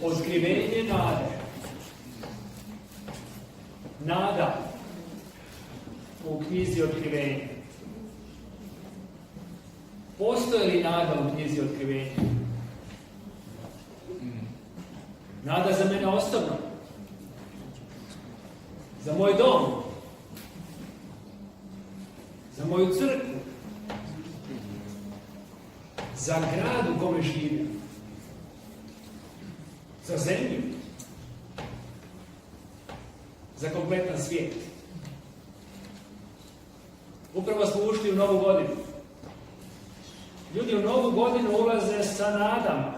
Otkrivenje nade. Nada u knjizi Otkrivenja. Postoji li nada u knjizi Otkrivenja? Nada za mene osobno. Za moj dom. Za moju crkvu. Za grad u kome živim. Za zemlju. Za kompletan svijet. Upravo smo ušli u novu godinu. Ljudi u novu godinu ulaze sa nadama.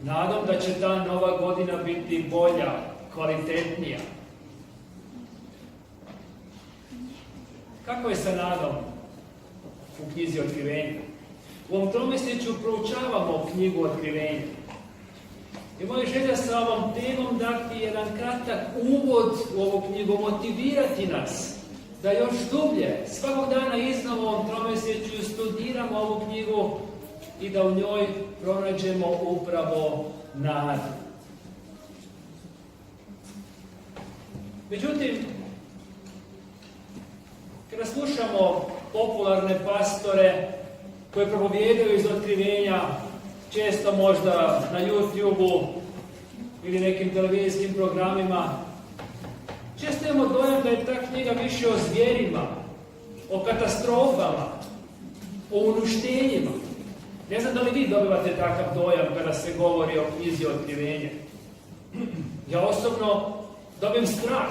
Nadom da će ta nova godina biti bolja, kvalitetnija. Kako je sa nadom u knjizi Otkrivenja? U ovom tromjesečju proučavamo knjigu Otkrivenja. I moja želja sa ovom temom dati jedan kratak uvod u ovu knjigu, motivirati nas da još dublje, svakog dana iznova u ovom tromjesečju studiramo ovu knjigu i da u njoj pronađemo upravo nadu. Međutim, kada slušamo popularne pastore koji propovijedaju iz Otkrivenja, često možda na YouTube-u ili nekim televizijskim programima, često imamo dojam da je ta knjiga više o zvijerima, o katastrofama, o uništenjima. Ne znam da li vi dobivate takav dojam kada se govori o knjizi Otkrivenja. Ja osobno dobijem strah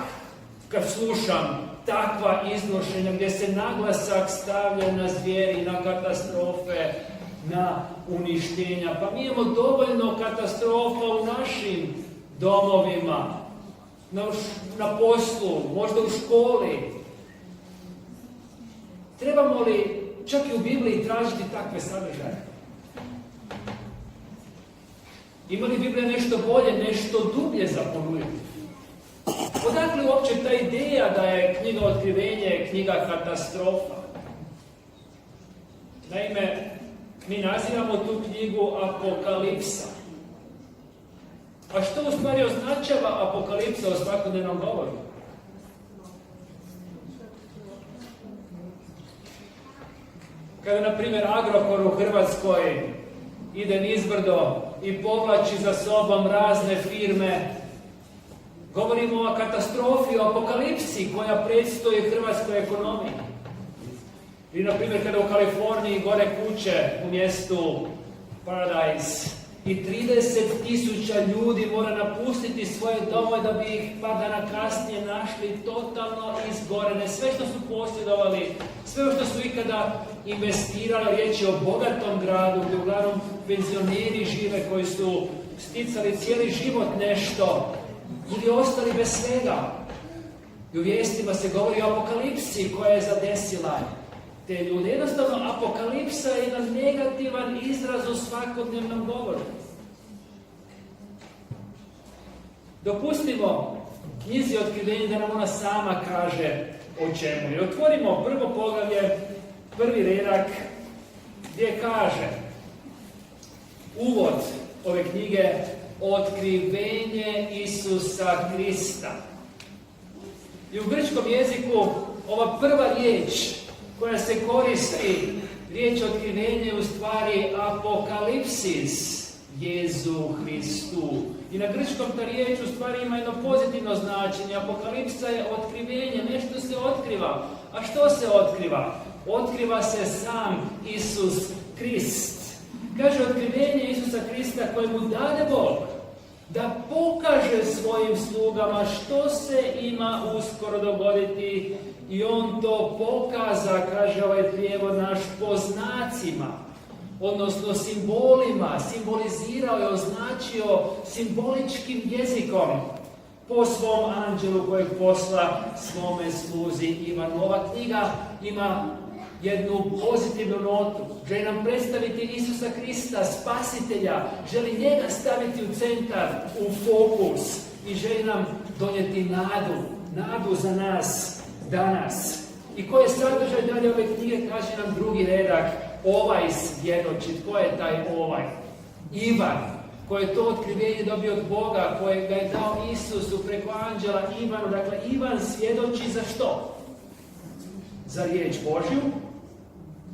kad slušam takva iznošenja gdje se naglasak stavlja na zvijeri, na katastrofe, na uništenja. Pa mi imamo dovoljno katastrofa u našim domovima, na poslu, možda u školi. Trebamo li čak i u Bibliji tražiti takve sadržaje? Ima li Biblija nešto bolje, nešto dublje za ponuditi? Odakle uopće ta ideja da je knjiga Otkrivenje knjiga katastrofa? Naime, mi nazivamo tu knjigu Apokalipsa. A što u stvari označava Apokalipsa u svakodnevnom govoru? Kada, na primjer, Agrokor u Hrvatskoj ide nizbrdo i povlači za sobom razne firme, govorimo o katastrofi, o apokalipsi koja predstoji hrvatskoj ekonomiji. Ili, na primjer, kada u Kaliforniji gore kuće u mjestu Paradise i 30.000 ljudi mora napustiti svoje domove da bi ih par dana kasnije našli totalno izgorene. Sve što su posjedovali, sve što su ikada investirali, riječ je o bogatom gradu gdje uglavnom penzioneri žive koji su sticali cijeli život nešto ili ostali bez svega. I u vijestima se govori o apokalipsi koja je zadesila te ljude. Jednostavno, apokalipsa je jedan negativan izraz u svakodnevnom govoru. Dopustimo knjizi Otkrivenja da nam ona sama kaže o čemu. I otvorimo prvo poglavlje, prvi redak, gdje kaže uvod ove knjige Otkrivenje Isusa Krista. I u grčkom jeziku ova prva riječ koja se koristi, riječ otkrivenje, u stvari apokalipsis Jezu Hristu. I na grčkom ta riječ u stvari ima jedno pozitivno značenje. Apokalipsa je otkrivenje, nešto se otkriva. A što se otkriva? Otkriva se sam Isus Krist. Kaže otkrivenje Isusa Krista kojemu dade Bog da pokaže svojim slugama što se ima uskoro dogoditi i on to pokaza, kaže ovaj prijevod naš, po znacima, odnosno simbolima, simbolizirao je, označio simboličkim jezikom po svom anđelu kojeg posla svome sluzi Ivanu. Ova knjiga ima jednu pozitivnu notu. Želi nam predstaviti Isusa Krista, spasitelja, želi njega staviti u centar, u fokus i želi nam donijeti nadu za nas danas. I koji je sadržaj dalje ove knjige, kaže nam drugi redak, ovaj svjedoči. Tko je taj ovaj? Ivan. koje je to otkrivenje dobio od Boga, koje ga je dao Isusu preko anđela Ivanu. Dakle, Ivan svjedoči za što? Za riječ Božju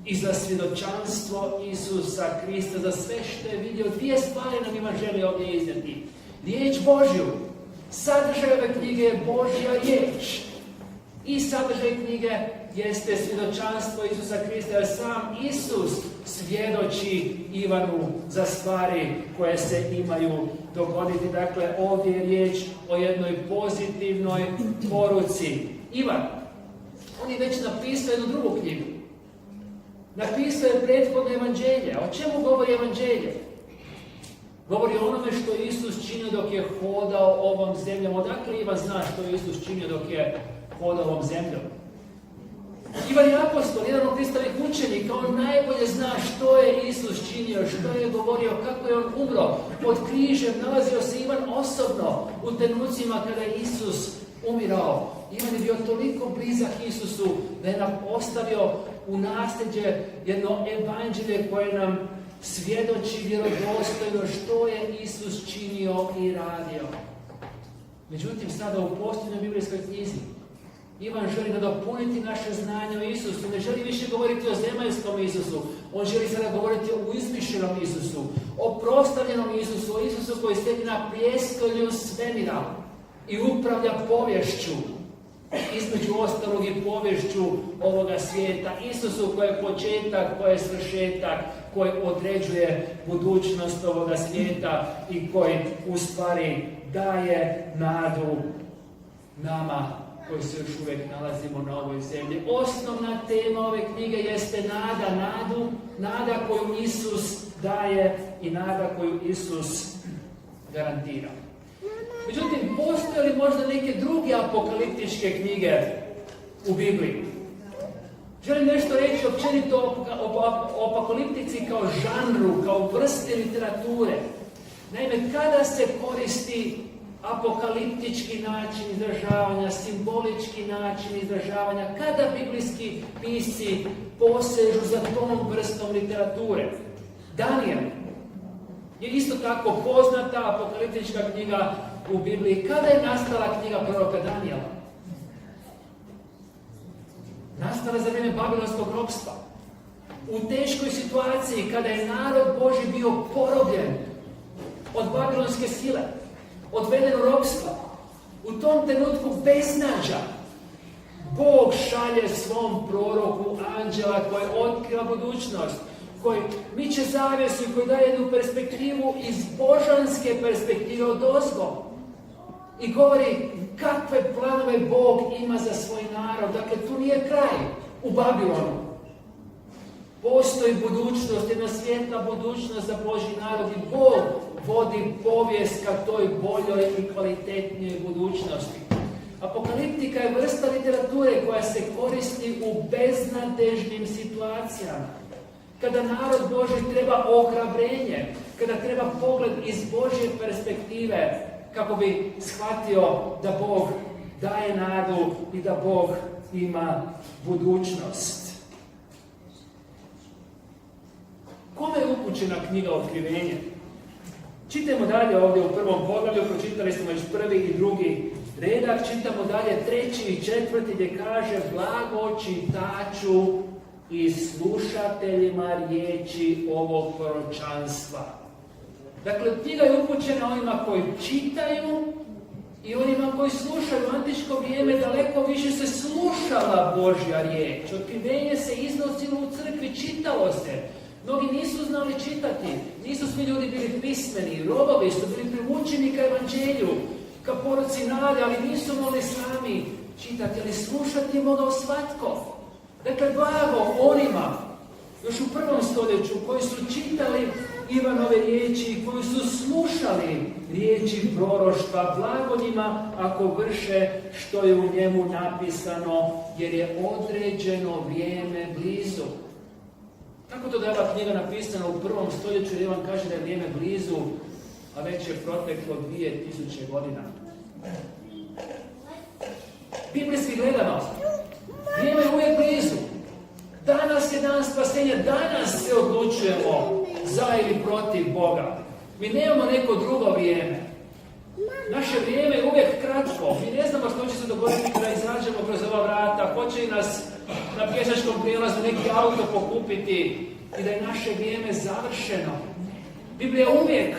i za svjedočanstvo Isusa Krista, za sve što je vidio. Dvije stvari nam Ivan želi ovdje iznijeti. Riječ Božju. Sadržaj ove knjige je Božja riječ. I sadržaj knjige jeste svjedočanstvo Isusa Krista, jer sam Isus svjedoči Ivanu za stvari koje se imaju dogoditi. Dakle, ovdje je riječ o jednoj pozitivnoj poruci. Ivan, on je već napisao jednu drugu knjigu. Napisao je prethodno evanđelje. O čemu govori evanđelje? Govori o onome što je Isus činio dok je hodao ovom zemljom. Odakle Ivan zna što je Isus činio dok je hodao ovom zemljom? Ivan je apostol, jedan od Kristovih učenika, on najbolje zna što je Isus činio, što je govorio, kako je on umro. Pod križem nalazio se Ivan osobno u trenucima kada je Isus umirao. Ivan je bio toliko blizak Isusu da je nam ostavio u nasljeđe jedno evanđelje koje nam svjedoči vjerodostojno što je Isus činio i radio. Međutim, sada u posljednjoj biblijskoj knjizi Ivan želi nadopuniti naše znanje o Isusu. Ne želi više govoriti o zemaljskom Isusu. On želi sada govoriti o izmišljenom Isusu, o proslavljenom Isusu, o Isusu koji sjedi na prijestolju svemira i upravlja povješću. Između ostalog i povješću ovoga svijeta. Isusu koji je početak, koji je svršetak, koji određuje budućnost ovoga svijeta i koji u stvari daje nadu nama koji se još uvijek nalazimo na ovoj zemlji. Osnovna tema ove knjige jeste nada koju Isus daje i nada koju Isus garantira. Međutim, postoje li možda neke druge apokaliptičke knjige u Bibliji? Želim nešto reći općenito o apokaliptici kao žanru, kao vrsti literature. Naime, kada se koristi apokaliptički način izražavanja, simbolički način izražavanja, kada biblijski pisci posežu za tom vrstom literature? Danijel je isto tako poznata apokaliptička knjiga u Bibliji. Kada je nastala knjiga proroka Danijela? Nastala za vrijeme babilonskog ropstva. U teškoj situaciji kada je narod Božji bio porobljen od babilonske sile, odveden u ropstvo. U tom trenutku beznađa Bog šalje svom proroku anđela koji otkriva budućnost, koji miče zavjesu i koji daje jednu perspektivu iz božanske perspektive odozgo. I govori kakve planove Bog ima za svoj narod. Dakle, tu nije kraj u Babilonu. Postoji budućnost, jedna svjetla budućnost za Božji narod i Bog vodi povijest ka toj boljoj i kvalitetnijoj budućnosti. Apokaliptika je vrsta literature koja se koristi u beznadežnim situacijama. Kada narod Božji treba ohrabrenje, kada treba pogled iz Božje perspektive, kako bi shvatio da Bog daje nadu i da Bog ima budućnost. Kome je upućena knjiga Otkrivenje? Čitamo dalje ovdje u prvom poglavlju, pročitali smo već prvi i drugi redak, čitamo dalje treći i četvrti gdje kaže blago čitaču i slušateljima riječi ovog proročanstva. Dakle, knjiga je upućena onima koji čitaju i onima koji slušaju. U antičko vrijeme daleko više se slušala Božja riječ. Otkrivenje se iznosilo u crkvi, čitalo se. Mnogi nisu znali čitati, nisu svi ljudi bili pismeni, robovi su bili privučeni ka evanđelju, ka poruci nade, ali nisu mogli sami čitati, ali slušati je mogao svatko. Dakle, blago onima, još u prvom stoljeću, koji su čitali Ivanove riječi i koji su slušali riječi proroštva, blago njima ako vrše što je u njemu napisano, jer je određeno vrijeme blizu. Kako to da je ova knjiga napisana u prvom stoljeću, jer vam kaže da je vrijeme blizu, a već je proteklo 2000 godina? Biblijski gledano, vrijeme je uvijek blizu. Danas je dan spasenja, danas se odlučujemo za ili protiv Boga. Mi nemamo neko drugo vrijeme. Naše vrijeme je uvijek kratko. Mi ne znamo što će se dogoditi kada izađemo kroz ova vrata. Hoće li nas na pješačkom prijelazu neki auto pokupiti i da je naše vrijeme završeno. Biblija uvijek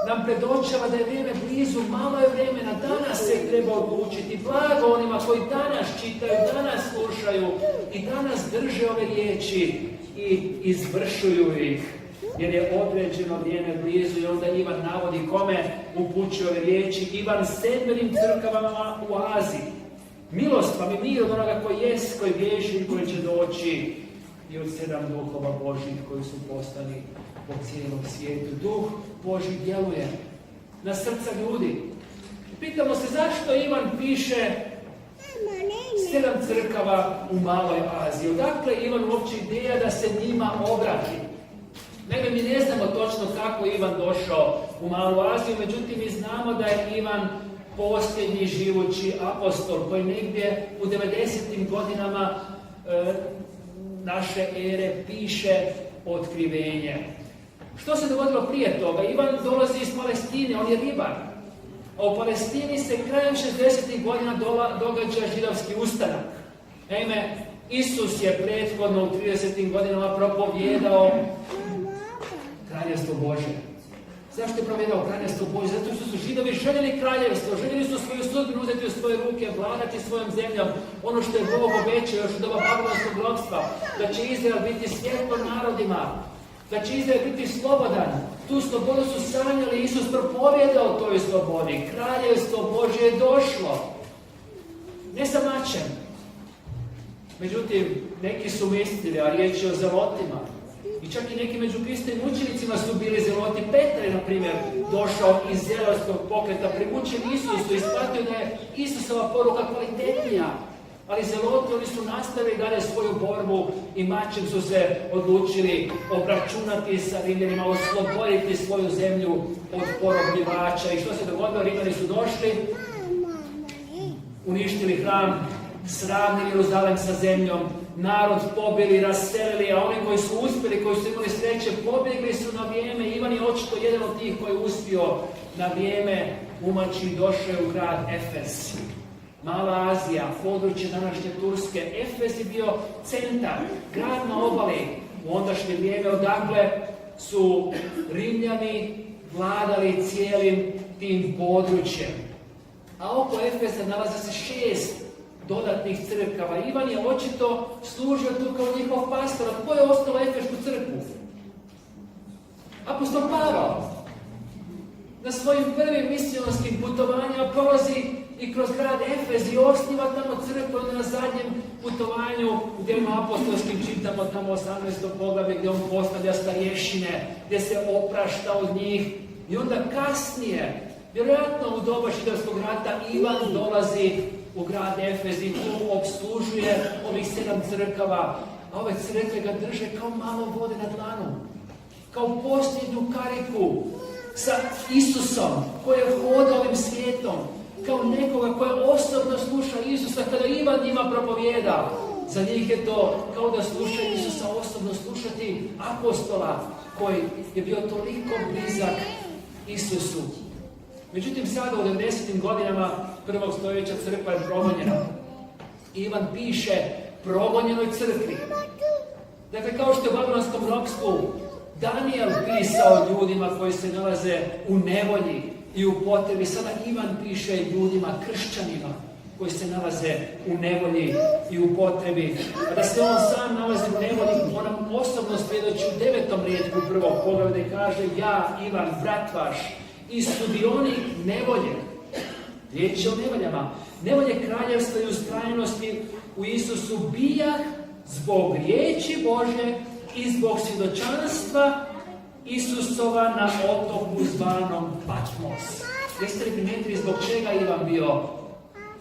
nam predočava da je vrijeme blizu, malo je vremena, danas se treba odlučiti. Blago onima koji danas čitaju, danas slušaju i danas drže ove riječi i izvršuju ih. Jer je određeno vrijeme blizu i onda Ivan navodi kome upućuje ove riječi. Ivan 7 crkvama u Aziji. Milost vam i mir od onoga koji jest, koji bježi i koji će doći i od 7 duhova Božih koji su postali po cijelom svijetu. Duh Božji djeluje na srca ljudi. Pitamo se zašto Ivan piše 7 crkava u Maloj Aziji. Odakle Ivan uopće ideja da se njima obrati? Naime, mi ne znamo točno kako je Ivan došao u Malu Aziju, međutim mi znamo da je Ivan posljednji živući apostol koji negdje u 90. godinama naše ere piše otkrivenje. Što se dogodilo prije toga? Ivan dolazi iz Palestine, on je ribar. A u Palestini se krajem 60. godina događa židovski ustanak. Naime, Isus je prethodno u 30. godinama propovijedao Kraljevstvo Božje. Zašto je propovijedao Kraljevstvo Božje? Zato što su Židovi željeli kraljevstvo, željeli su svoju sudbinu uzeti u svoje ruke, vladati svojom zemljom. Ono što je Bog obećao još u doba babilonskog ropstva, da će Izrael biti svjetlo narodima, da će Izrael biti slobodan. Tu slobodu su sanjali, Isus propovijedao toj slobodi. Kraljevstvo Božje je došlo. Ne sa mačem. Međutim, neki su mislili, a riječ je o zelotima. I čak i neki među Kristovim učenicima su bili zeloti. Petar je, na primjer, došao iz zelotskog pokreta, primućen Isusu i shvatio da je Isusova poruka kvalitetnija. Ali zeloti, oni su nastavili dalje svoju borbu i mačem su se odlučili obračunati sa Rimljanima, osloboditi svoju zemlju od porobljivača. I što se dogodilo? Rimljani su došli, uništili hram, sravnili Jeruzalem sa zemljom, narod pobili, raselili, a oni koji su uspjeli, koji su imali sreće, pobjegli su na vrijeme. Ivan je očito jedan od tih koji je uspio na vrijeme umaći i došao u grad Efes. Mala Azija, područje današnje Turske. Efes je bio centar, grad na obali u ondašnje vrijeme, odakle su Rimljani vladali cijelim tim područjem. A oko Efesa nalazi se 6 dodatnih crkava. Ivan je očito služio tu kao njihov pastor. A tko je ostalo Efešku crkvu? Apostol Pavao. Na svojim prvim misionskim putovanjima prolazi i kroz grad Efes i osniva tamo crkvu. Na zadnjem putovanju u djelima apostolskim čitamo tamo 18. poglavlje gdje on postavlja starješine, gdje se oprašta od njih. I onda kasnije, vjerojatno u doba židovskog rata, Ivan dolazi u grad Efes i tu opslužuje ovih 7 crkava. A ove crkve ga drže kao malo vode na dlanu. Kao posljednju kariku sa Isusom koji je hodao ovim svijetom. Kao nekoga koji osobno sluša Isusa kada Ivan njima propovijeda. Za njih je to kao da slušaju Isusa osobno, slušati apostola koji je bio toliko blizak Isusu. Međutim, sada u 90. godinama prvog stoljeća crkva je progonjena. Ivan piše progonjenoj crkvi. Dakle, kao što je u babilonskom ropstvu Danijel pisao ljudima koji se nalaze u nevolji i u potrebi, sada Ivan piše ljudima, kršćanima koji se nalaze u nevolji i u potrebi. A da se on sam nalazi u nevolji, on nam osobno svjedoči u 9. rijetku prvog poglavlja i kaže: ja, Ivan, brat vaš, i sudionik nevolje. Riječ je o nevoljama. Nevolje kraljevstva i ustrajnosti u Isusu bijah zbog riječi Božje i zbog svjedočanstva Isusova na otoku zvanom Patmos. Jeste li primijetili zbog čega Ivan bio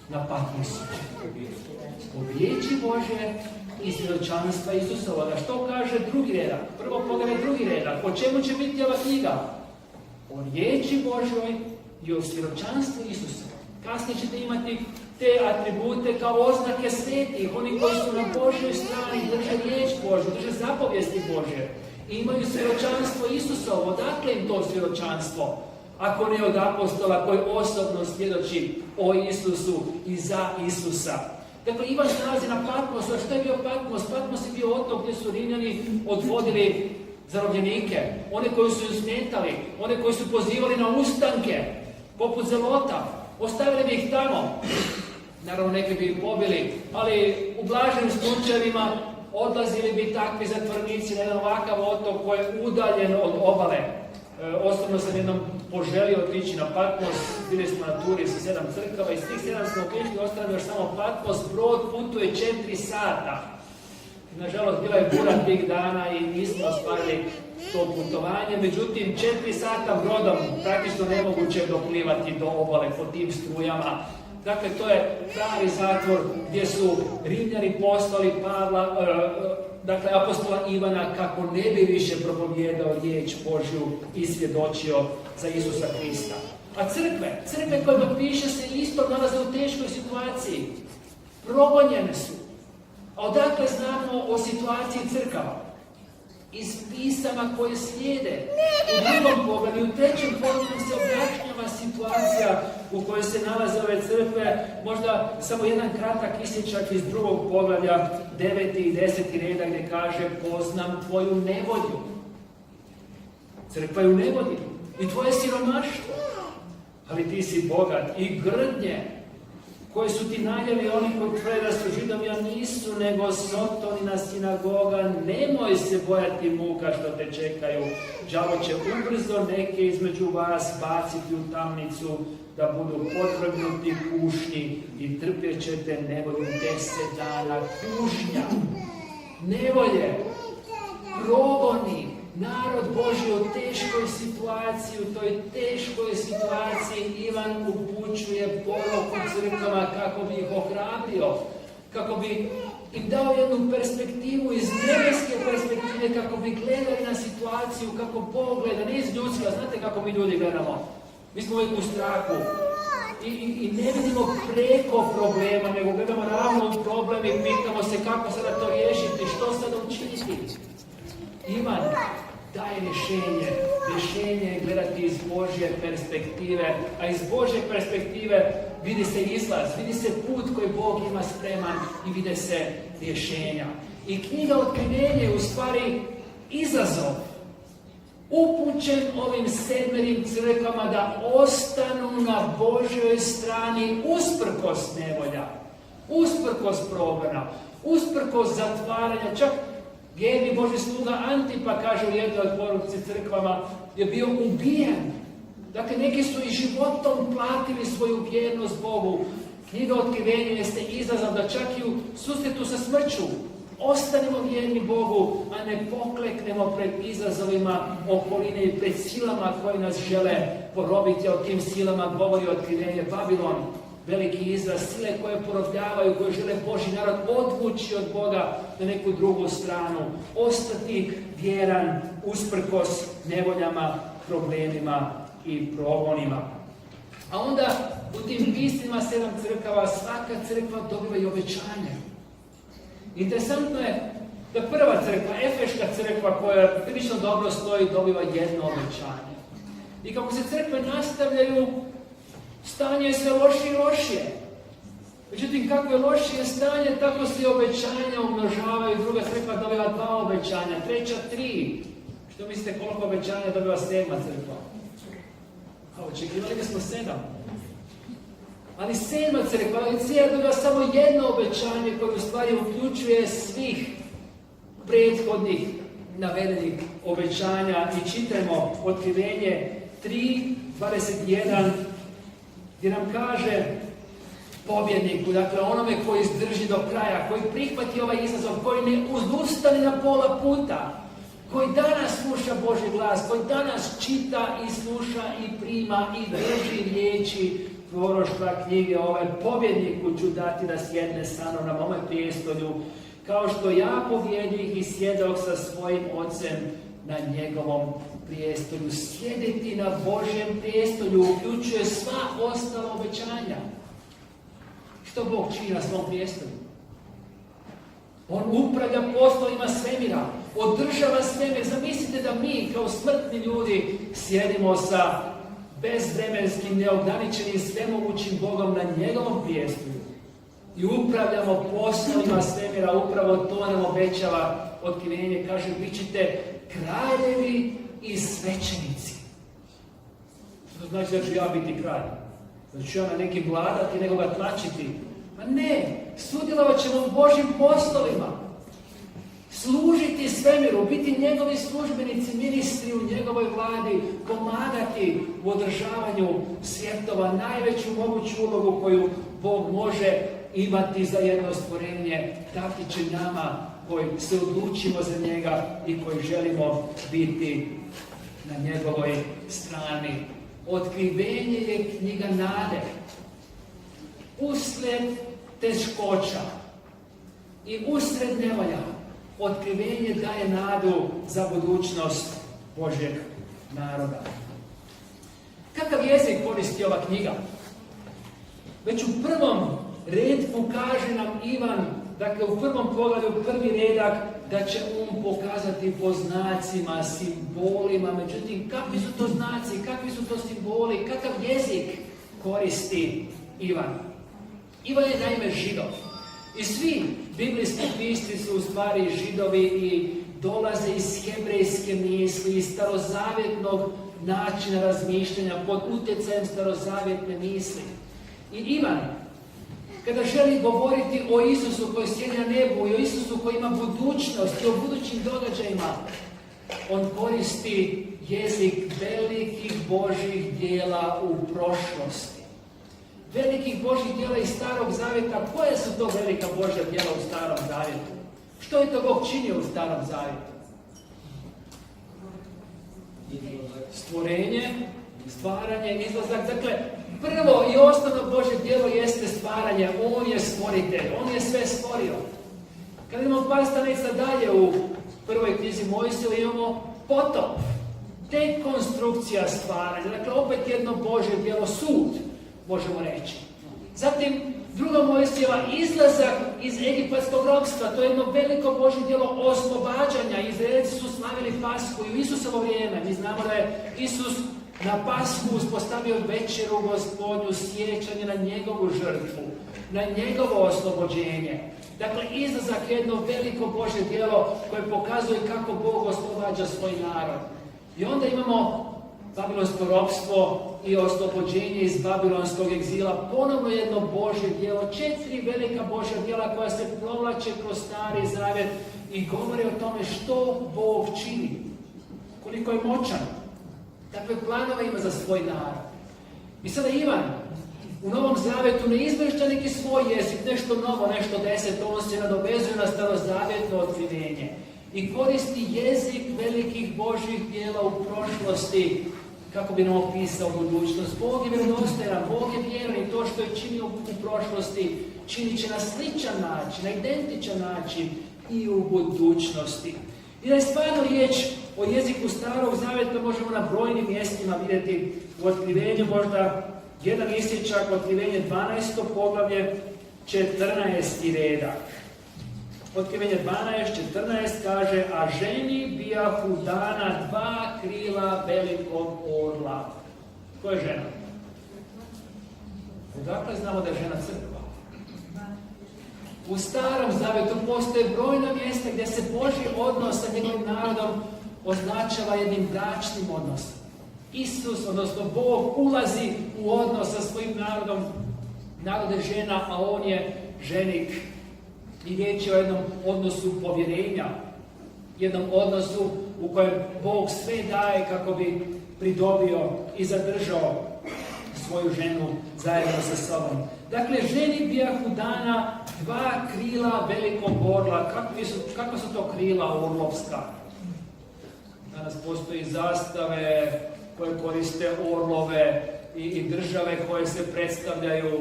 na Patmosu? Zbog riječi Božje i svjedočanstva Isusova. Da što kaže drugi redak? Prvo poglavlje drugi redak. O čemu će biti ova knjiga? O riječi Božjoj i o svjedočanstvu Isusa. Kasnije ćete imati te atribute kao oznake svetih, oni koji su na Božjoj strani, drže riječ Božju, drže zapovijesti Božje. I imaju svjedočanstvo Isusovo. Odakle im to svjedočanstvo? Ako ne od apostola koji osobno svjedoči o Isusu i za Isusa. Dakle, Ivan se nalazi na Patmosu. A što je bio Patmos? Patmos je bio otok gdje su Rimljani odvodili zarobljenike. One koji su ju smetali, one koji su pozivali na ustanke, poput Zelota. Ostavili bi ih tamo. Naravno, neki bi ih pobili, ali u blaženim slučajevima odlazili bi takvi zatvornici na jedan ovakav otok koji je udaljen od obale. Osobno sam jednom poželio otići na Patmos, bili smo na turi sa 7 crkava i s tih 7 smo otišli, ostalo još samo Patmos, brod putuje 4 sata. Nažalost, bila je bura tih dana i nismo ostvarili to putovanje, međutim 4 sata brodom praktično nemoguće doplivati do obale po tim strujama. Dakle, to je pravi zatvor gdje su Rimljani poslali apostola Ivana kako ne bi više propovijedao riječ Božju i svjedočio za Isusa Krista. A crkve kojima piše se isto nalaze u teškoj situaciji. Progonjene su. A odakle znamo o situaciji crkava? Iz pisama koje slijede. U drugom poglavlju, u trećem poglavlju se objašnjava situacija u kojoj se nalaze ove crkve. Možda samo jedan kratak isječak iz drugog poglavlja, 9. i 10. reda gdje kaže: poznam tvoju nevolju. Crkva je u nevolji i tvoje siromaštvo. Ali ti si bogat i grdnje koji su ti naljeli oni koji tvrde da su Židovi, a nisu, nego Sotonina sinagoga. Nemoj se bojati muka što te čekaju. Đavo će ubrzo neke između vas baciti u tamnicu, da budu podvrgnuti kušnji i trpjet ćete nevolju 10 dana. Kušnja, nevolje, progoni, narod Božji u teškoj situaciji. U toj teškoj situaciji Ivan upućuje poruku crkvama kako bi ih ohrabrio, kako bi im dao jednu perspektivu iz nebeske perspektive, kako bi gledali na situaciju kako Bog gleda, ne iz ljudska. Znate kako mi ljudi gledamo? Mi smo uvijek u strahu i ne vidimo preko problema, nego gledamo ravno u problem i pitamo se kako sada to riješiti, što sada učiniti. Ivan daje rješenje je gledati iz Božje perspektive, a iz Božje perspektive vidi se izlaz, vidi se put koji Bog ima spreman i vide se rješenja. I knjiga Otkrivenje je u stvari izazov upućen ovim 7 crkvama da ostanu na Božjoj strani usprkos nevolja, usprkos progona, usprkos zatvaranja. Čak vjerni Božji sluga Antipa, kaže u jednoj od poruci crkvama, je bio ubijen. Dakle, neki su i životom platili svoju vjernost Bogu. Knjiga Otkrivenja jeste izazov da čak i u susretu sa smrću ostanemo vjerni Bogu, a ne pokleknemo pred izazovima okoline i pred silama koje nas žele porobiti. O tim silama govori Otkrivenje. Babilon, veliki izraz, sile koje porobljavaju, koje žele Božji narod odvući od Boga na neku drugu stranu. Ostati vjeran usprkos nevoljama, problemima i progonima. A onda u tim pismima 7 crkava svaka crkva dobiva i obećanje. Interesantno je da prva crkva, Efeška crkva, koja prilično dobro stoji, dobiva jedno obećanje. I kako se crkve nastavljaju, stanje je sve lošije i lošije. Međutim, kako je lošije stanje, tako se obećanja umnožavaju. Druga crkva dobiva 2 obećanja, treća 3. Što mislite koliko obećanja dobiva 7 crkva? A očekivali da smo 7. Ali 7 crkva, Laodicea dobiva samo jedno obećanje koje u stvari uključuje svih prethodnih navedenih obećanja. I čitamo Otkrivenje 3:21 gdje nam kaže pobjedniku, dakle onome koji izdrži do kraja, koji prihvati ovaj izazov, koji ne odustane na pola puta, koji danas sluša Božji glas, koji danas čita i sluša i prima i drži riječi proroštva knjige ove. Pobjedniku ću dati da sjedne sa mnom na mome prijestolju, kao što ja pobjednik i sjedok sa svojim ocem na njegovom prijestolju. Sjediti na Božjem prijestolju uključuje sva ostala obećanja. Što Bog čini na svom prijestolju? On upravlja poslovima svemira. održava svemir. Zamislite da mi kao smrtni ljudi sjedimo sa bezvremenskim, neograničenim, svemogućim Bogom na njegovom prijestolju i upravljamo poslovima svemira. Upravo to nam obećava Otkrivenje. Kaže, bit ćete kraljevi i svećenici. Što znači da ću ja biti kralj? Da ću ja na nekim vladati, nego ga tlačiti? Ma ne, sudjelovat ćemo u Božjim poslovima. Služiti svemiru, biti njegovi službenici, ministri u njegovoj vladi, pomagati u održavanju svjetova, najveću moguću ulogu koju Bog može imati za jedno stvorenje, dati će nama koji se odlučimo za njega i koji želimo biti na njegovoj strani. Otkrivenje je knjiga nade. Usred teškoća i usred nevolja, Otkrivenje daje nadu za budućnost Božjeg naroda. Kakav jezik koristi ova knjiga? Već u prvom redku kaže nam Ivan, dakle u prvom poglavlju, prvi redak, da će on pokazati po znacima, simbolima. Međutim, kakvi su to znaci, kakvi su to simboli, kakav jezik koristi Ivan? Ivan je naime Židov. I svi biblijski pisci su u stvari Židovi i dolaze iz hebrejske misli, iz starozavjetnog načina razmišljanja, pod utjecajem starozavjetne misli. I Ivan, kada želi govoriti o Isusu koji sjedi na nebu i o Isusu koji ima budućnost i o budućim događajima, on koristi jezik velikih Božjih djela u prošlosti. Velikih Božjih djela iz Starog Zavjeta. Koje su to velika Božja djela u Starom Zavjetu? Što je to Bog činio u Starom Zavjetu? Stvorenje, stvaranje, izlazak. Dakle, prvo i osnovno Božje djelo jeste stvaranje. On je stvoritelj, on je sve stvorio. Kad imamo par stranica dalje u prvoj knjizi Mojsijevoj, imamo potop, dekonstrukcija stvaranja. Dakle, opet jedno Božje djelo, sud, možemo reći. Zatim, druga Mojsijeva, izlazak iz egipatskog ropstva. To je jedno veliko Božje djelo oslobađanja. Izraelci su slavili Pashu i u Isusovo vrijeme. Mi znamo da je Isus na Pashu uspostavio večeru Gospodnju, sjećanje na njegovu žrtvu, na njegovo oslobođenje. Dakle, izlazak je jedno veliko Božje djelo koje pokazuje kako Bog oslobađa svoj narod. I onda imamo babilonsko ropstvo i oslobođenje iz babilonskog egzila. Ponovno jedno Božje djelo, 4 velika Božja djela koja se provlače kroz Stari Zavjet i govore o tome što Bog čini, koliko je moćan, kakve planove ima za svoj narod. I sada Ivan u Novom Zavjetu ne izmješta neki svoj jezik, nešto novo, nešto deseto, on se nadovezuje na starozavjetno otkrivenje i koristi jezik velikih Božjih djela u prošlosti kako bi nam opisao budućnost. Bog je vjerodostojan, Bog je vjeran i to što je činio u prošlosti činit će na sličan način, na identičan način i u budućnosti. I da je stvarno riječ o jeziku Starog Zavjeta možemo na brojnim mjestima vidjeti u Otkrivenju, možda jedan isječak, Otkrivenje 12. poglavlje, 14. redak. Otkrivenje 12.14 kaže, a ženi bijahu dana 2 krila velikog orla. Ko je žena? Odakle znamo da je žena crkva? U Starom Zavjetu postoje brojna mjesta gdje se Božji odnos sa njegovim narodom označava jednim bračnim odnosom. Isus, odnosno Bog, ulazi u odnos sa svojim narodom. Narod je žena, a on je ženik. I riječ je o jednom odnosu povjerenja, jednom odnosu u kojem Bog sve daje kako bi pridobio i zadržao svoju ženu zajedno sa sobom. Dakle, ženi bijahu dana 2 krila velikog orla. Kakva su to krila orlovska? Danas postoji zastave koje koriste orlove i države koje se predstavljaju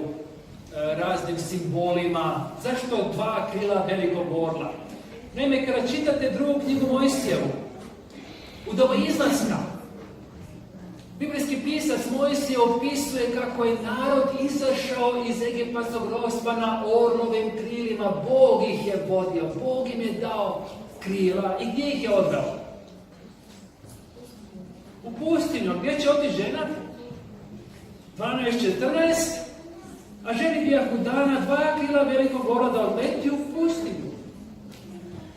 raznim simbolima. Zašto 2 krila velikog orla? Naime, kada čitate drugu knjigu Mojsijevu, u doba izlaska, biblijski pisac Mojsije opisuje kako je narod izašao iz egipatskog ropstva na orlovim krilima. Bog ih je vodio, Bog im je dao krila i gdje ih je odveo? U pustinju. Gdje će otići žena? 12:14, a ženi bijahu dana 2 krila velikog oroda odleti u pustinju.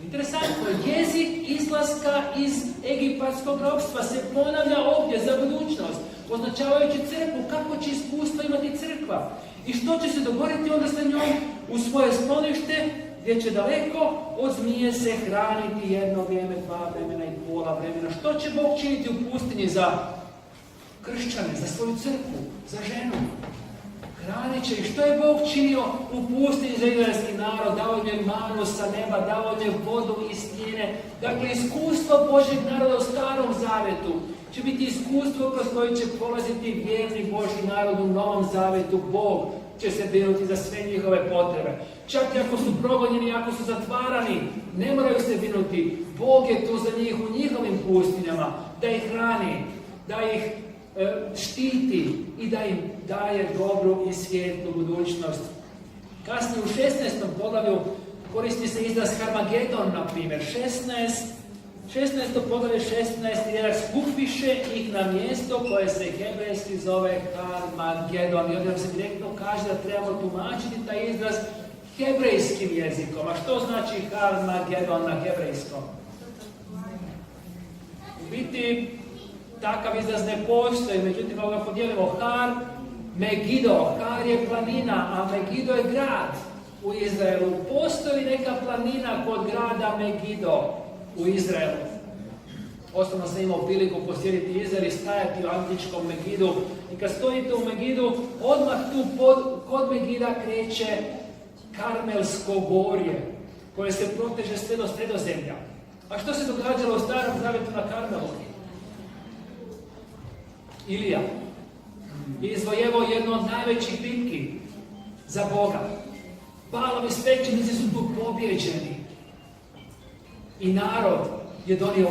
Interesantno, jezik izlaska iz egipatskog ropstva se ponavlja ovdje za budućnost, označavajući crkvu, kako će iskustvo imati crkva i što će se dogoditi onda sa njom u svoje sklonište, gdje će daleko od zmije se hraniti 1 vrijeme, 2 vremena i pola vremena. Što će Bog činiti u pustinji za kršćane, za svoju crkvu, za ženu? Hranit će. I što je Bog činio u pustinji za izraelski narod? Dao im je manu sa neba, dao im je vodu iz stijene. Dakle, iskustvo Božjeg naroda u Starom Zavetu će biti iskustvo kroz koje će prolaziti vjerni Božji narod u Novom Zavetu. Bog će se brinuti za sve njihove potrebe. Čak i ako su progonjeni, ako su zatvarani, ne moraju se brinuti. Bog je tu za njih u njihovim pustinjama, da ih hrani, da ih štiti i da im daje dobru i svijetlu budućnost. Kasnije u 16. poglavlju koristi se izraz Harmagedon, na primjer. 16. poglavlje 16. riječ: skupiše ih na mjesto koje se hebrejski zove Harmagedon. I ovdje se direktno kaže da trebamo tumačiti taj izraz hebrejskim jezikom. A što znači Harmagedon na hebrejskom? U biti, takav izraz ne postoji, međutim, ako ga podijelimo, Har, Megido. Har je planina, a Megido je grad u Izraelu. Postoji neka planina kod grada Megido u Izraelu. Osobno sam imao priliku posjetiti Izrael i stajati u antičkom Megidu. I kad stojite u Megidu, odmah tu kod Megida kreće Karmelsko gorje, koje se proteže sve do Sredozemlja. A što se događalo u Starom Zavetu na Karmelu? Ilija je izvojevao jednu od najvećih bitki za Boga. Baalovi svećenici su tu pobjeđeni. I narod je donio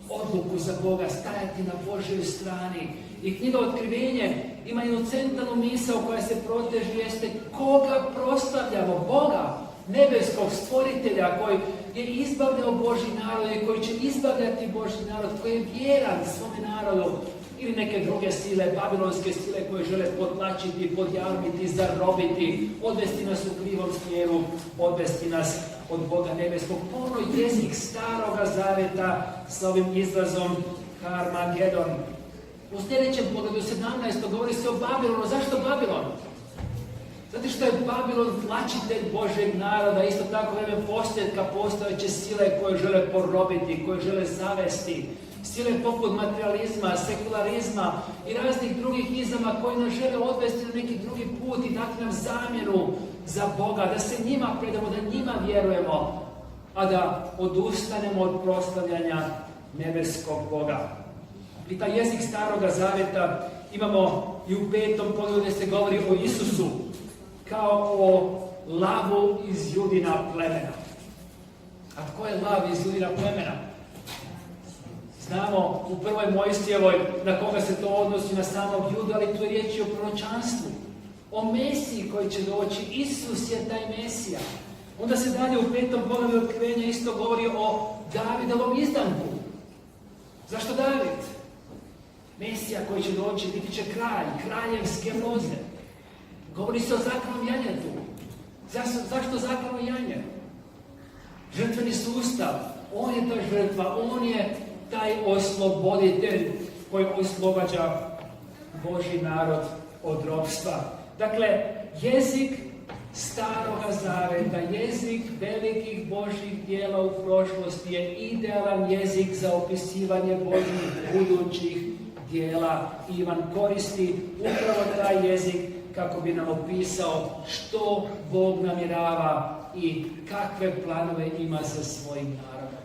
odluku za Boga, stajati na Božjoj strani. I knjiga Otkrivenje ima jednu centralnu misao koja se proteže, jeste koga proslavljamo? Boga, nebeskog stvoritelja koji je izbavljao Božji narod i koji će izbavljati Božji narod, koji je vjeran svome narodu. Ili neke druge sile, babilonske sile koje žele potlačiti, podjarmiti, zarobiti, odvesti nas u krivom smjeru, odvesti nas od Boga nebeskog. Ono jezik Staroga Zaveta s ovim izrazom Harmagedon. U sljedećem pogledu 17. govori se o Babilonu. Zašto Babilon? Zato što je Babilon tlačitelj Božjeg naroda, isto tako vreme posljedka postojeće sile koje žele porobiti, koje žele zavesti. Sile poput materializma, sekularizma i raznih drugih izama koji nas žele odvesti na neki drugi put i dati nam zamjenu za Boga, da se njima predamo, da njima vjerujemo, a da odustanemo od proslavljanja nebeskog Boga. I taj jezik Staroga Zaveta imamo i u 5. poglavlju gdje se govori o Isusu kao o lavu iz Judina plemena. A tko je lav iz Judina plemena? Znamo u 1. Mojsijevoj na koga se to odnosi, na samog Juda, ali tu je riječ o proročanstvu, o Mesiji koji će doći. Isus je taj Mesija. Onda se dalje u 5. poglavlju Otkrivenja isto govori o Davidovom izdanku. Zašto David? Mesija koji će doći, biti će kralj, kraljevske loze. Govori se o zaklanu janjetu. Zašto zaklanu janje? Žrtveni sustav. On je ta žrtva, on je taj osloboditelj koji oslobađa Božji narod od ropstva. Dakle, jezik Staroga Zaveta, jezik velikih Božjih djela u prošlosti je idealan jezik za opisivanje Božjih budućih djela. Ivan koristi upravo taj jezik kako bi nam opisao što Bog namjerava i kakve planove ima sa svojim narodom.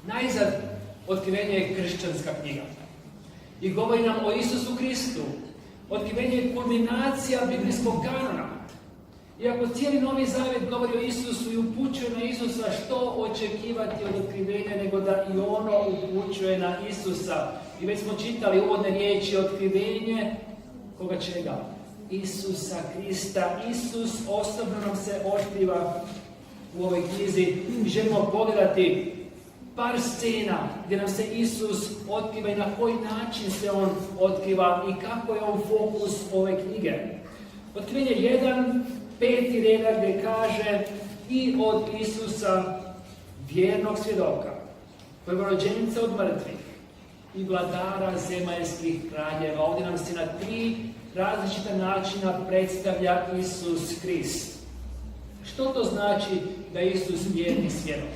Najzad, Otkrivenje je kršćanska knjiga i govori nam o Isusu Kristu. Otkrivenje je kulminacija biblijskog kanona. Iako cijeli Novi Zavjet govori o Isusu i upućuje na Isusa, što očekivati od Otkrivenja nego da i ono upućuje na Isusa. I već smo čitali uvodne riječi: Otkrivenje koga čega? Isusa Krista. Isus osobno nam se otkriva u ovoj knjizi i želimo pogledati par scena gdje nam se Isus otkriva i na koji način se on otkriva i kako je on fokus ove knjige. Otkrivenje 1, 5. redak gdje kaže i od Isusa vjernog svjedoka, prvorođenca od mrtvih i vladara zemaljskih kraljeva. Ovdje nam se na 3 različita načina predstavlja Isus Krist. Što to znači da je Isus vjerni svjedok?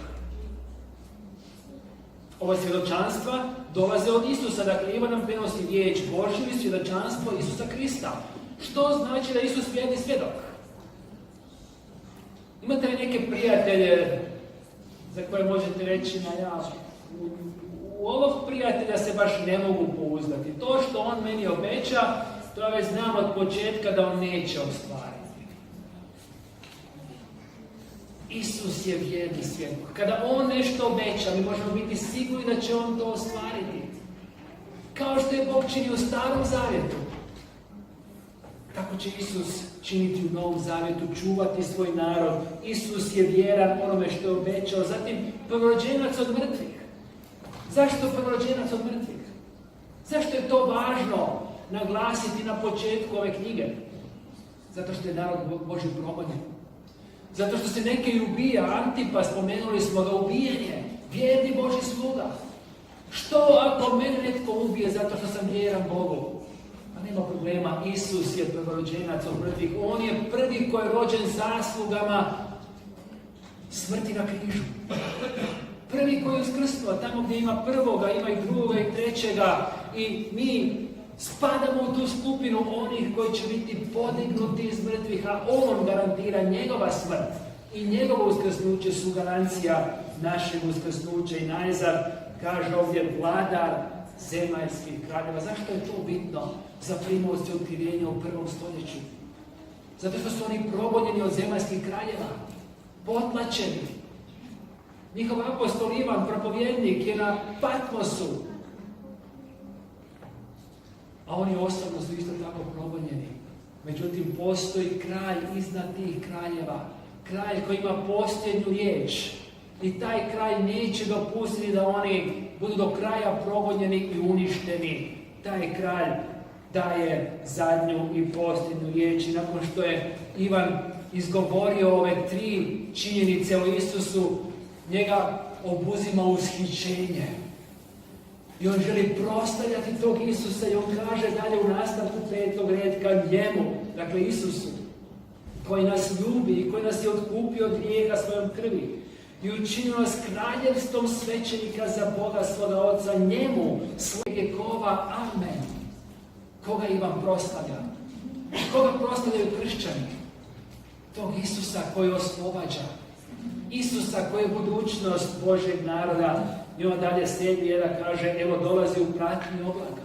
Ova svjedočanstva dolaze od Isusa, dakle Ivan nam prenosi riječ Božju i svjedočanstvo Isusa Krista. Što znači da je Isus vjerni svjedok? Imate li neke prijatelje za koje možete reći u ovog prijatelja se baš ne mogu pouzdati. To što on meni obeća, to ja već znam od početka da on neće ostvariti. Isus je vjerni svjedok. Kada on nešto obeća, mi možemo biti sigurni da će on to ostvariti. Kao što je Bog činio u Starom Zavjetu. Tako će Isus činiti u Novom Zavjetu, čuvati svoj narod. Isus je vjeran onome što je obećao. Zatim, prvorođenac od mrtvih. Zašto prvorođenac od mrtvih? Zašto je to važno naglasiti na početku ove knjige? Zato što je narod Božji progonjen. Zato što se neke i ubija. Antipa, spomenuli smo ga, ubijanje. Vjerni Božji sluga. Što ako mene netko ubije zato što sam vjeran Bogu? Pa nema problema, Isus je prvorođenac od mrtvih. On je prvi koji je rođen zaslugama smrti na križu. Prvi koji je uskrsnuo, tamo gdje ima prvoga, ima i drugoga i trećega. I mi spadamo u tu skupinu onih koji će biti podignuti iz mrtvih, a on garantira njegova smrt. I njegovo uskrsnuće su garancija našeg uskrsnuća. I najzad kaže ovdje vladar zemaljskih kraljeva. Zašto je to bitno za primovce otkrivenja u 1. stoljeću? Zato što su oni progonjeni od zemaljskih kraljeva, potlačeni. Njihov apostol Ivan, propovjednik, je na Patmosu. A oni osobno su isto tako progonjeni. Međutim, postoji kralj iznad tih kraljeva. Kralj koji ima posljednju riječ. I taj kralj neće dopustiti da oni budu do kraja progonjeni i uništeni. Taj kralj daje zadnju i posljednju riječ. I nakon što je Ivan izgovorio ove 3 činjenice o Isusu, njega obuzima ushićenje. I on želi proslavljati tog Isusa i on kaže dalje u nastavku 5. redka njemu, dakle Isusu, koji nas ljubi i koji nas je otkupio od grijeha svojom krvi i učinio nas kraljevstvom svećenika za Boga svoga Oca, njemu svojeg vjekova. Amen. Koga Ivan proslavlja? Koga proslavljaju kršćani? Tog Isusa koji oslobađa. Isusa koji je budućnost Božjeg naroda. I on dalje slijedi da kaže, evo dolazi u pratnji oblaka.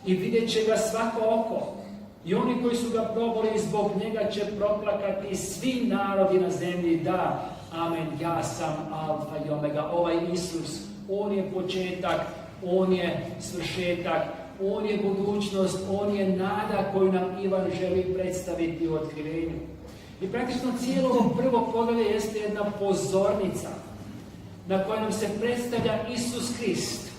I vidjet će ga svako oko. I oni koji su ga proboli zbog njega će proplakati svi narodi na zemlji. Da, amen, ja sam Alfa i Omega. Ovaj Isus, on je početak, on je svršetak, on je budućnost, on je nada koju nam Ivan želi predstaviti u otkrivenju. I praktično cijelo ovo prvo poglavlje jeste jedna pozornica na kojoj nam se predstavlja Isus Krist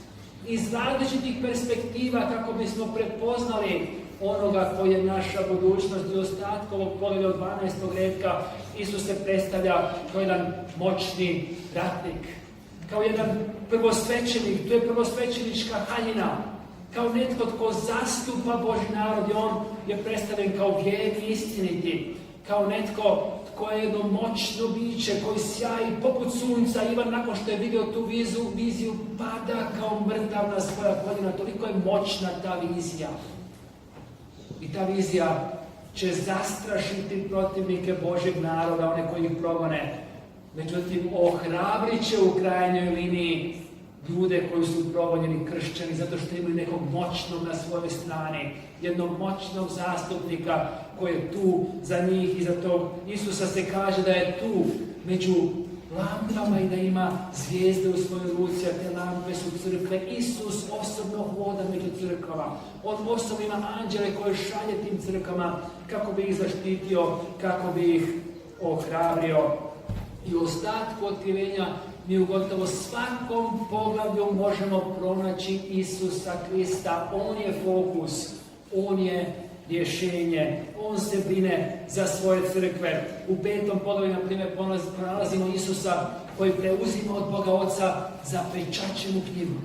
iz različitih perspektiva kako bismo prepoznali onoga koji je naša budućnost. I ostatak ovog poglavlja od 12. redka Isus se predstavlja kao jedan moćni ratnik, kao jedan prvosvećenik, to je prvosvećenička haljina, kao netko tko zastupa Božji narod i on je predstavljen kao vjerni istiniti, kao netko tko je jedno moćno biće koji sjaji poput sunca. Ivan nakon što je vidio tu viziju pada kao mrtav na svoja koljena. Toliko je moćna ta vizija. I ta vizija će zastrašiti protivnike Božjeg naroda, one koji ih progone. Međutim, ohrabrit će u krajnjoj liniji ljude koji su progonjeni kršćani zato što imaju nekog moćnog na svojoj strani, jednog moćnog zastupnika koji je tu za njih i za tog Isusa se kaže da je tu među lampama i da ima zvijezde u svojoj ruci, a te lampe su crkve. Isus osobno hoda među crkvama. On osobno ima anđele koje šalje tim crkvama kako bi ih zaštitio, kako bi ih ohrabrio. i u ostatku otkrivenja mi u gotovo svakom poglavlju možemo pronaći Isusa Krista. On je fokus, on je rješenje, on se brine za svoje crkve. U 5. poglavlju, na primjer, pronalazimo Isusa koji preuzima od Boga Oca zapečaćenu knjigu.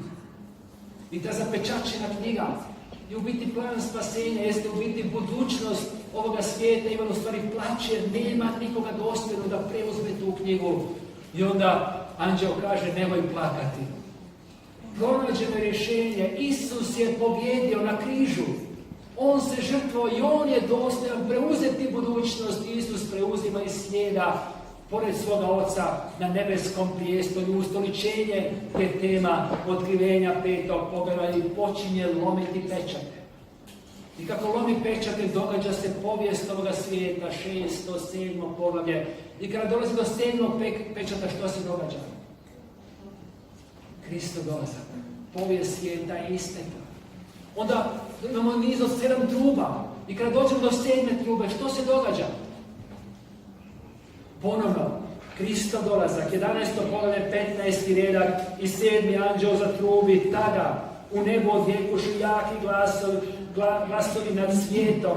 I ta zapečaćena knjiga je u biti plan spasenja, jeste u biti budućnost ovoga svijeta. Ivan u stvari plaće, nema nikoga dostojnog da preuzme tu knjigu. I onda anđeo kaže, nemoj plakati. Pronađeno rješenje, Isus je pobjedio na križu. On se žrtvovao i on je dostojan preuzeti budućnost. Isus preuzima i slijeda pored svoga Oca na nebeskom prijestolju. Ustoličenje je tema otkrivenja 5. poglavlja i počinje lomiti pečate. I kako lomi pečate, događa se povijest ovoga svijeta, 6. 7. poglavlje. I kada dolazi do 7. pečata, što se događa? Kristov dolazak. Povijest svijeta je istekla. Onda imamo niz od 7 truba. I kada dođemo do 7. trube, što se događa? Ponovno, Kristov dolazak, 11. poglavlje, 15. redak i 7. anđeo zatrubi. Tada u nebu odjekušu jaki glasovi nad svijetom.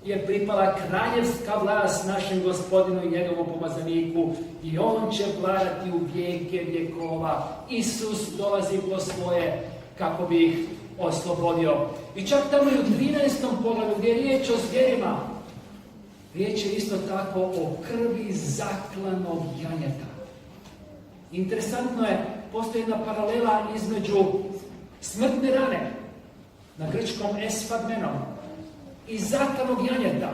Je pripala kraljevska vlast našem Gospodinu i njegovom pomazaniku i on će vladati u vijeke vjekova. Isus dolazi po svoje kako bi ih oslobodio. I čak tamo i u 13. poglavlju gdje je riječ o zvjerima, riječ je isto tako o krvi zaklanog janjeta. Interesantno je, postoji jedna paralela između smrtne rane na grčkom esfagmenom i zaklanog janjeta.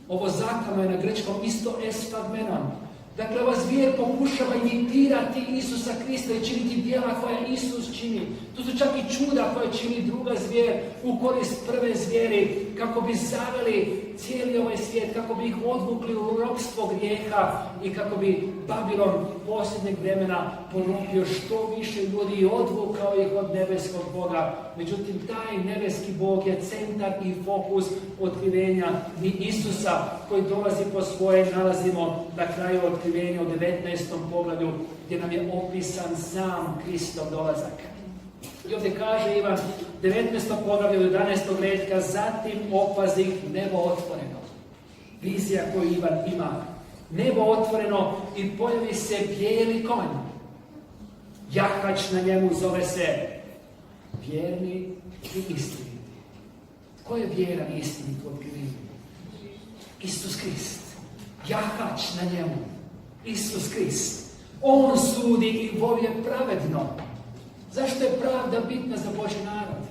Ovo zaklano je na grčkom isto esfagmenon. Dakle, ova zvijer pokušava imitirati Isusa Krista i činiti djela koja Isus čini. To su čak i čuda koje čini druga zvijer u korist prve zvijeri, kako bi zaveli cijeli ovaj svijet, kako bi ih odvukli u ropstvo grijeha i kako bi Babilon posljednjeg vremena porobio što više ljudi i odvukao ih od nebeskog Boga. Međutim, taj nebeski Bog je centar i fokus otkrivenja i Isusa koji dolazi po svoje. Nalazimo na kraju otkrivenja u 19. poglavlju gdje nam je opisan sam Kristov dolazak. I ovdje kaže Ivan, 19. poglavlje od 11. redka, zatim opazih nebo otvoreno. Vizija koju Ivan ima. Nebo otvoreno i pojavi se bijeli konj. Jahač na njemu zove se vjerni i istiniti. Ko je vjeran i istinit u otkrivenju? Isus Krist. Jahač na njemu. Isus Krist. On sudi i volje pravedno. Zašto je pravda bitna za Božji narod?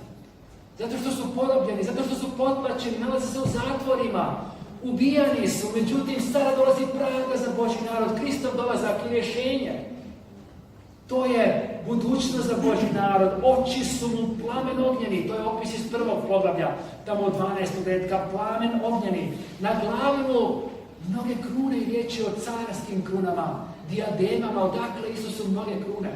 Zato što su porobljeni, zato što su potplaćeni, nalaze se u zatvorima, ubijani su, međutim sada dolazi pravda za Božji narod, Kristov dolazak i rješenje. To je budućnost za Božji narod, oči su mu plamen ognjeni, to je opis iz 1. poglavlja, tamo od 12. redka, plamen ognjeni, na glavi mu mnoge krune i riječi o carskim krunama, dijademama, odakle Isusu mnoge krune.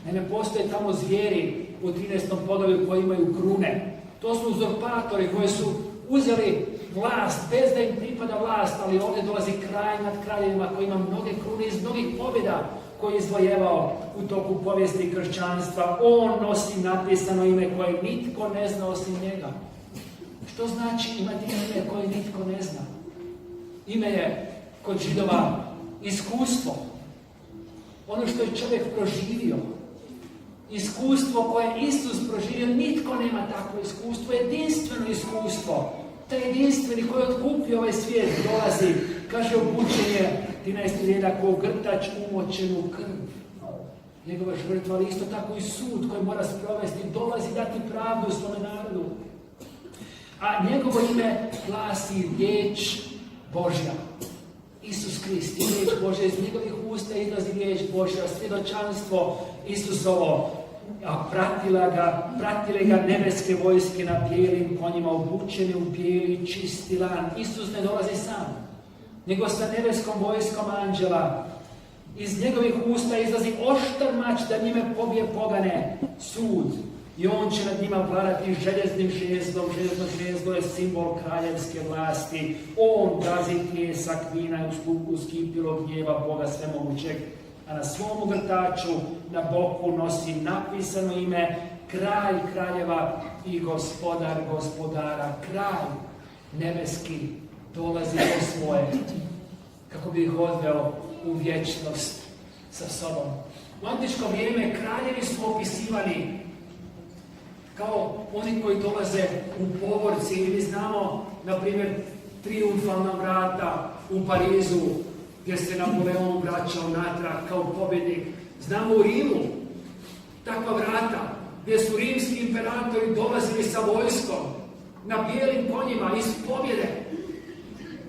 Naime, postoje tamo zvijeri u 13. poglavlju koji imaju krune. To su uzurpatori koji su uzeli vlast, bez da im pripada vlast, ali ovdje dolazi kralj nad kraljevima koji ima mnoge krune iz mnogih pobjeda koji je izvojevao u toku povijesti kršćanstva. On nosi napisano ime koje nitko ne zna osim njega. Što znači imati ime koje nitko ne zna? Ime je kod Židova iskustvo. Ono što je čovjek proživio. Iskustvo koje je Isus proživio, nitko nema takvo iskustvo, jedinstveno iskustvo. Taj jedinstveni koji je otkupio ovaj svijet dolazi, kaže obučenje 13. redak, ko grtač umočenu krv. Njegova žrtva, ali isto tako i sud koji mora sprovesti, dolazi dati pravdu svome narodu. A njegovo ime glasi riječ Božja. Isus Krist je riječ Božja, iz njegovih usta izlazi riječ Božja, svjedočanstvo Isusovo, a pratile ga nebeske vojske na bijelim konjima, obučeni u bijeli čisti lan. Isus ne dolazi sam, nego sa nebeskom vojskom anđela. Iz njegovih usta izlazi oštar mač da njime pobije pogane, sud. I on će nad njima vladati željeznim žezdom. Željezno žezdo je simbol kraljevske vlasti. On gazi pljesak vina u skipilo gnjeva Boga svemogućeg. A na svom ogrtaču na boku nosi napisano ime Kralj kraljeva i Gospodar gospodara. Kralj nebeski dolazi po svoje, kako bi ih odveo u vječnost sa sobom. U antičko vrijeme kraljevi su opisivani kao oni koji dolaze u povorci. I mi znamo, na primjer, triumfalna vrata u Parizu, gdje se Napoleon vraćao natrag kao pobjednik. Znamo u Rimu takva vrata, gdje su rimski imperatori dolazili sa vojskom, na bijelim konjima, iz pobjede.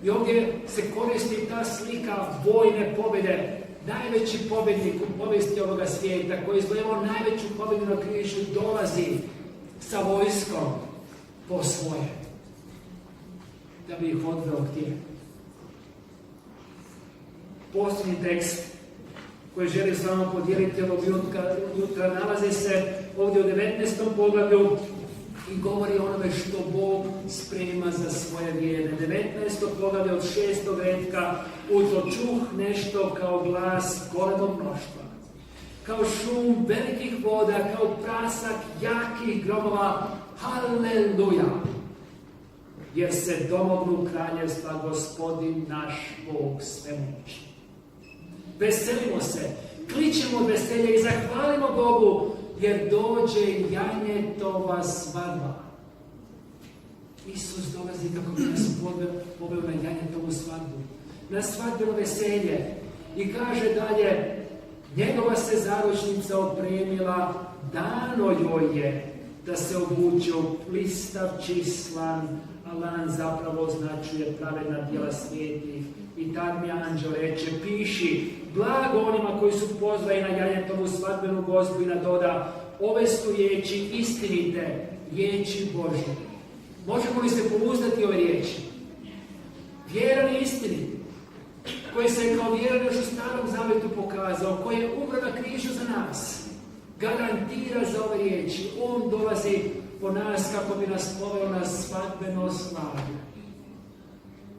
I ovdje se koristi ta slika vojne pobjede. Najveći pobjednik u povijesti ovoga svijeta, koji je izvojevao najveću pobjedu na križu, dolazi sa vojskom po svoje, da bi ih odveo gdje. Posljednji tekst koji želim s vama podijeliti ovog jutra nalazi se ovdje u 19. poglavlju i govori o onome što Bog sprema za svoje vjerne. 19. poglavlje od 6. redka: u to čuh nešto kao glas golemog mnoštva, kao šum velikih voda, kao prasak jakih gromova. Haleluja! Jer se domognu kraljevstva Gospodin naš Bog svemoćni. Veselimo se, kličemo od veselja i zahvalimo Bogu, jer dođe janjetova svadba. Isus dolazi kako bi nas poveo na janjetovu svadbu, na svadbeno veselje. I kaže dalje, njegova se zaručnica opremila, dano joj je da se obuče u plistav čist lan, a lan zapravo označuje pravedna djela svijetih. I tad mi anđel reče, piši, blago onima koji su pozvani na janjetovu svadbenu gozbu, i nadoda, ove su riječi istinite, riječi Božje. Možemo li se pouzdati ove riječi? Vjeran je istinit, koji se kao vjeran još u Starom Zavjetu pokazao, koji je umro na križu za nas, garantira za ove riječi. On dolazi po nas kako bi nas poveo na svadbeno slavlje.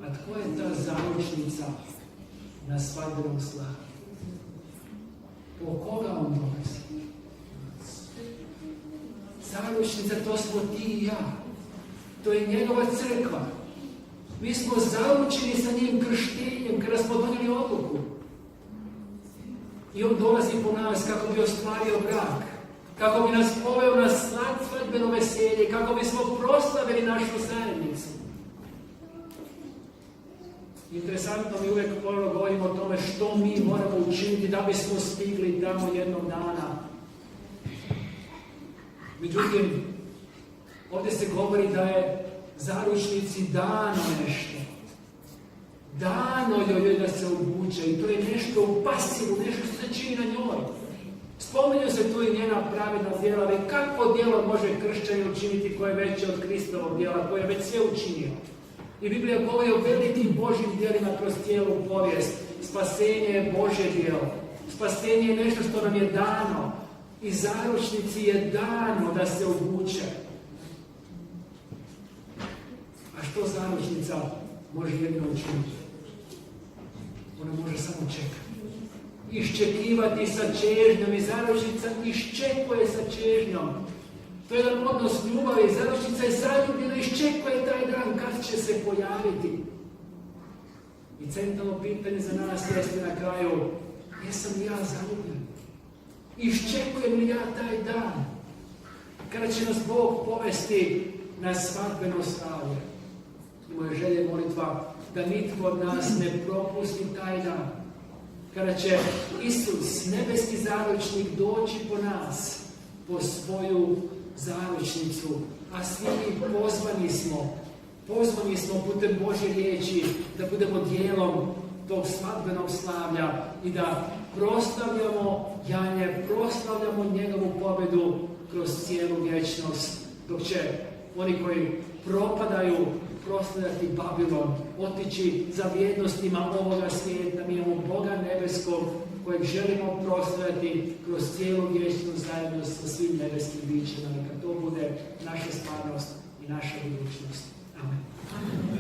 A tko je ta zaručnica na svadbenom slavlju? Po koga on dolazi? Zaručnica, to smo ti i ja. To je njegova crkva. Mi smo zaručeni sa njim krštenjem kada smo donijeli odluku. I on dolazi po nas kako bi ostvario brak, kako bi nas poveo na svadbeno veselje, kako bismo proslavili našu zajednicu. Interesantno, mi uvijek ponovno govorimo o tome što mi moramo učiniti da bismo stigli tamo jednog dana. Međutim, ovdje se govori da je zaručnici dano nešto. Dano joj da se obuče, i to je nešto u pasivu, nešto što se čini na njoj. Spominju se tu i njena pravedna djela, ali kakvo djelo može kršćanin učiniti koje je veće od Kristovog djela, koje je već sve učinio? I Biblija govori o velikim Božjim djelima kroz cijelu povijest. Spasenje je Božje djelo. Spasenje je nešto što nam je dano. I zaručnici je dano da se obuče. A što zaručnica može jedino učiniti? Ona može samo čekati. Iščekivati sa čežnjom, i zaručnica iščekuje sa čežnjom. To je jedan odnos ljubavi. Zaručnica je zaljubljena, iščekuje taj dan kad će se pojaviti. I centralno pitanje za nas jeste na kraju, jesam li ja zaljubljen? Iščekujem li ja taj dan kada će nas Bog povesti na svadbeno slavlje? I moja želja je molitva da nitko od nas ne propusti taj dan kada će Isus, nebeski zaručnik, doći po nas, po svoju zaručnicu. A svi mi pozvani smo putem Božje riječi da budemo dijelom tog svadbenog slavlja i da proslavljamo janje, proslavljamo njegovu pobjedu kroz cijelu vječnost, dok će oni koji propadaju proslavljati Babilon, otići za vrijednostima ovoga svijeta. Mi imamo Boga nebeskog kojeg želimo proslavljati kroz cijelu vječnost zajedno sa svim nebeskim bićima. Neka to bude naša stvarnost i naša budućnost. Amen.